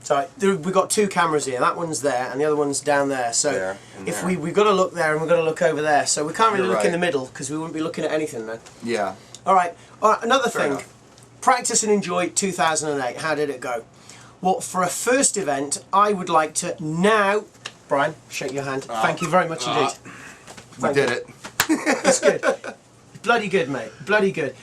So we've got two cameras here. That one's there, and the other one's down there. So if we've got to look there, and we've got to look over there. So we can't really look in the middle because we wouldn't be looking at anything then. Yeah. All right. Another thing. Practice and Enjoy 2008. How did it go? Well, for a first event, I would like to now. Brian, shake your hand. Thank you very much indeed. We did it. It's good. Bloody good, mate. Bloody good.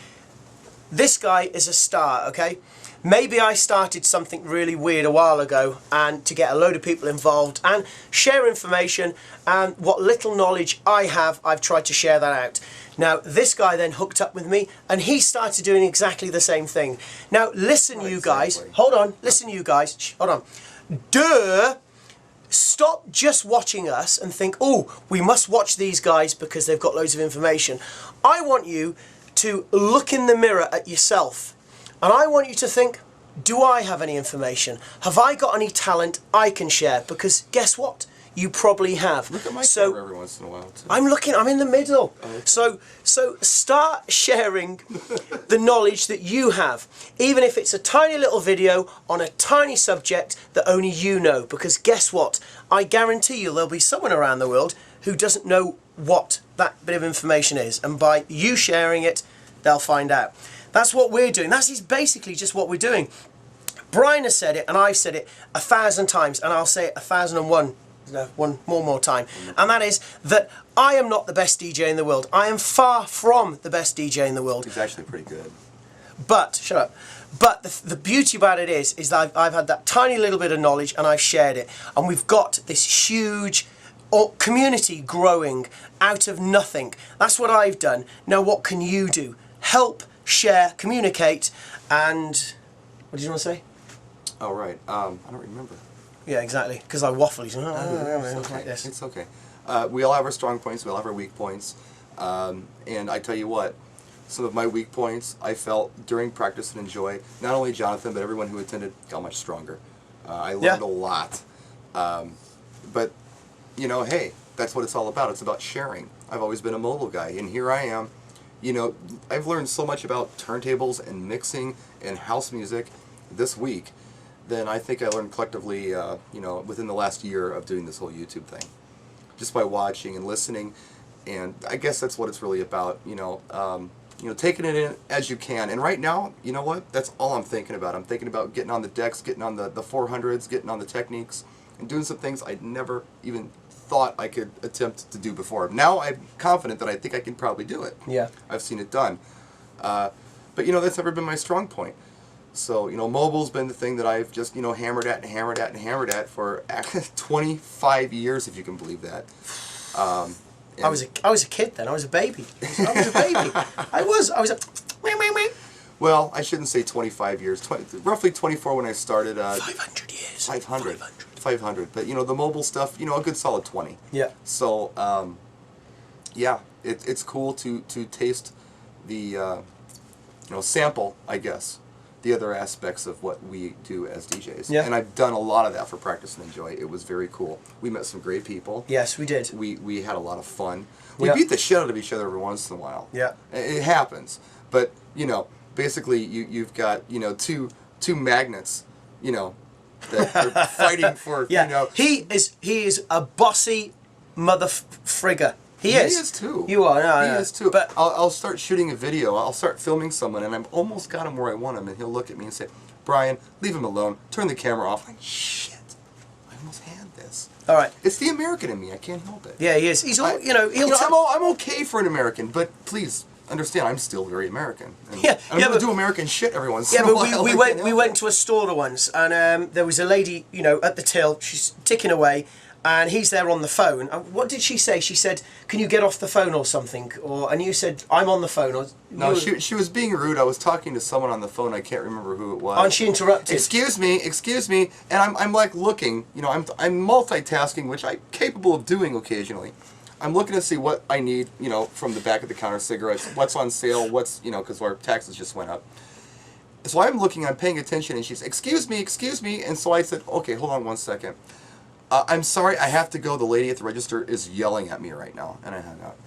This guy is a star, okay? Maybe I started something really weird a while ago and to get a load of people involved and share information, and what little knowledge I have, I've tried to share that out. Now, this guy then hooked up with me and he started doing exactly the same thing. Now, listen, you guys. Hold on. Listen, you guys. Shh, hold on. Stop just watching us and think, oh, we must watch these guys because they've got loads of information. I want you to look in the mirror at yourself. And I want you to think, do I have any information? Have I got any talent I can share? Because guess what? You probably have. Look at my camera every once in a while too. I'm in the middle. Okay. So start sharing the knowledge that you have. Even if it's a tiny little video on a tiny subject that only you know. Because guess what? I guarantee you there'll be someone around the world who doesn't know what that bit of information is. And by you sharing it, they'll find out. That's what we're doing. That's basically just what we're doing. Brian has said it, and I've said it 1,000 times, and I'll say it 1,001. One more time. And that is that I am not the best DJ in the world. I am far from the best DJ in the world. He's actually pretty good. But, shut up. But the beauty about it is that I've had that tiny little bit of knowledge and I've shared it. And we've got this huge community growing out of nothing. That's what I've done. Now what can you do? Help, share, communicate, and... What did you want to say? Oh, right. I don't remember. Yeah, exactly. Because I waffle. It's okay. Like this. It's okay. We all have our strong points. We all have our weak points. And I tell you what, some of my weak points I felt during Practice and Enjoy, not only Jonathan, but everyone who attended got much stronger. I learned a lot. But, you know, hey, that's what it's all about. It's about sharing. I've always been a mobile guy, and here I am. You know, I've learned so much about turntables and mixing and house music this week than I think I learned collectively, you know, within the last year of doing this whole YouTube thing. Just by watching and listening, and I guess that's what it's really about, you know, taking it in as you can. And right now, you know what? That's all I'm thinking about. I'm thinking about getting on the decks, getting on the 400s, getting on the techniques, and doing some things I'd never even thought I could attempt to do before. Now I'm confident that I think I can probably do it. Yeah. I've seen it done. But, you know, that's never been my strong point. So, you know, mobile's been the thing that I've just, you know, hammered at and hammered at and hammered at for 25 years, if you can believe that. I was a kid then. I was a baby. I was a baby. I was a... Well, I shouldn't say 25 years. Roughly 24 when I started. 500 years. 500. But, you know, the mobile stuff, you know, a good solid 20. Yeah. So, yeah, it's cool to taste the, you know, sample, I guess, the other aspects of what we do as DJs. Yeah. And I've done a lot of that for Practice and Enjoy. It was very cool. We met some great people. Yes, we did. We had a lot of fun. We beat the shit out of each other every once in a while. Yeah. It happens. But, you know, basically you've got, you know, two magnets, you know, that are fighting for, you know. He is a bossy mother frigger. He is too. You are. No, he is too. But I'll start shooting a video. I'll start filming someone, and I've almost got him where I want him, and he'll look at me and say, "Brian, leave him alone. Turn the camera off." I'm like, shit, I almost had this. All right. It's the American in me. I can't help it. Yeah, he is. He's all, you know. I'm okay for an American, but please understand, I'm still very American. And I'm gonna do American shit every once in a while. Yeah, but we went to a store once, and there was a lady, you know, at the till. She's ticking away. And he's there on the phone. What did she say? She said, "Can you get off the phone or something?" And you said, "I'm on the phone." No, she was being rude. I was talking to someone on the phone. I can't remember who it was. And she interrupted. Excuse me. And I'm like looking. You know, I'm multitasking, which I'm capable of doing occasionally. I'm looking to see what I need. You know, from the back of the counter, cigarettes. What's on sale? What's, you know, because our taxes just went up. So I'm looking. I'm paying attention, and she's, excuse me. And so I said, "Okay, hold on one second. I'm sorry, I have to go. The lady at the register is yelling at me right now." And I hung up.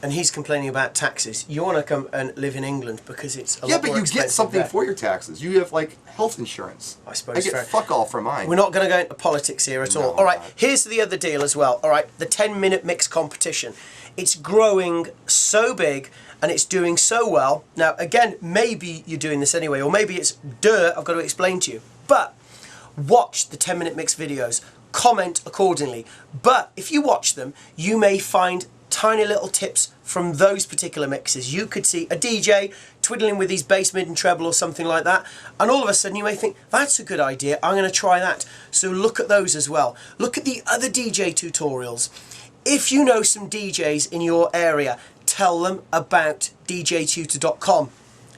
And he's complaining about taxes. You want to come and live in England because it's a lot more but you expensive get something there. for your taxes. You have like health insurance. I suppose I get fair. fuck all for mine. We're not going to go into politics here at all. All right, here's the other deal as well. All right, the 10-minute mix competition. It's growing so big and it's doing so well. Now, again, maybe you're doing this anyway, or maybe it's I've got to explain to you. But watch the 10-minute mix videos. Comment accordingly. But if you watch them, you may find tiny little tips from those particular mixes. You could see a DJ twiddling with his bass, mid and treble or something like that, and all of a sudden you may think, that's a good idea, I'm going to try that. So look at those as well. Look at the other DJ tutorials. If you know some DJs in your area, tell them about djtutor.com.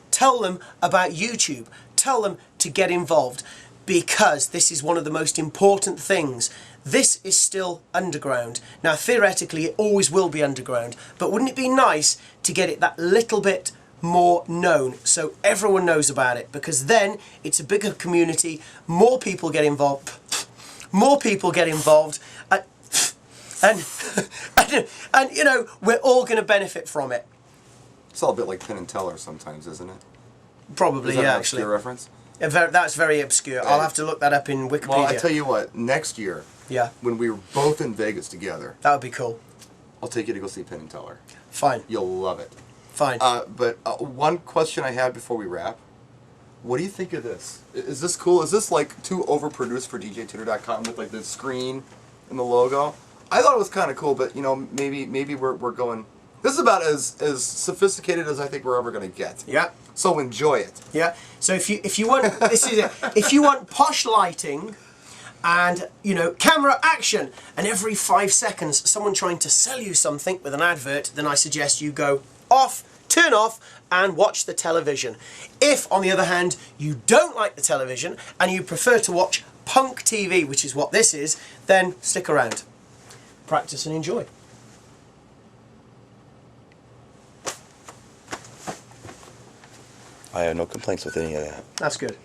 Tell them about YouTube. Tell them to get involved, because this is one of the most important things. This is still underground. Now, theoretically, it always will be underground, but wouldn't it be nice to get it that little bit more known so everyone knows about it? Because then it's a bigger community, more people get involved, and you know, we're all going to benefit from it. It's all a bit like Penn and Teller sometimes, isn't it? Probably, is that yeah, an actually. obscure reference? That's very obscure. I'll have to look that up in Wikipedia. Well, I tell you what, next year, yeah, when we were both in Vegas together, that would be cool. I'll take you to go see Penn and Teller. Fine. You'll love it. Fine. But one question I had before we wrap. What do you think of this? Is this cool? Is this like too overproduced for DJtutor.com with like the screen and the logo? I thought it was kind of cool, but you know, maybe we're going. This is about as sophisticated as I think we're ever going to get. Yeah. So enjoy it. Yeah. So if you want this is it. If you want posh lighting, and you know, camera action, and every 5 seconds someone trying to sell you something with an advert, then I suggest you go off, turn off, and watch the television. If, on the other hand, you don't like the television and you prefer to watch punk TV, which is what this is, then stick around. Practice and enjoy. I have no complaints with any of that. That's good.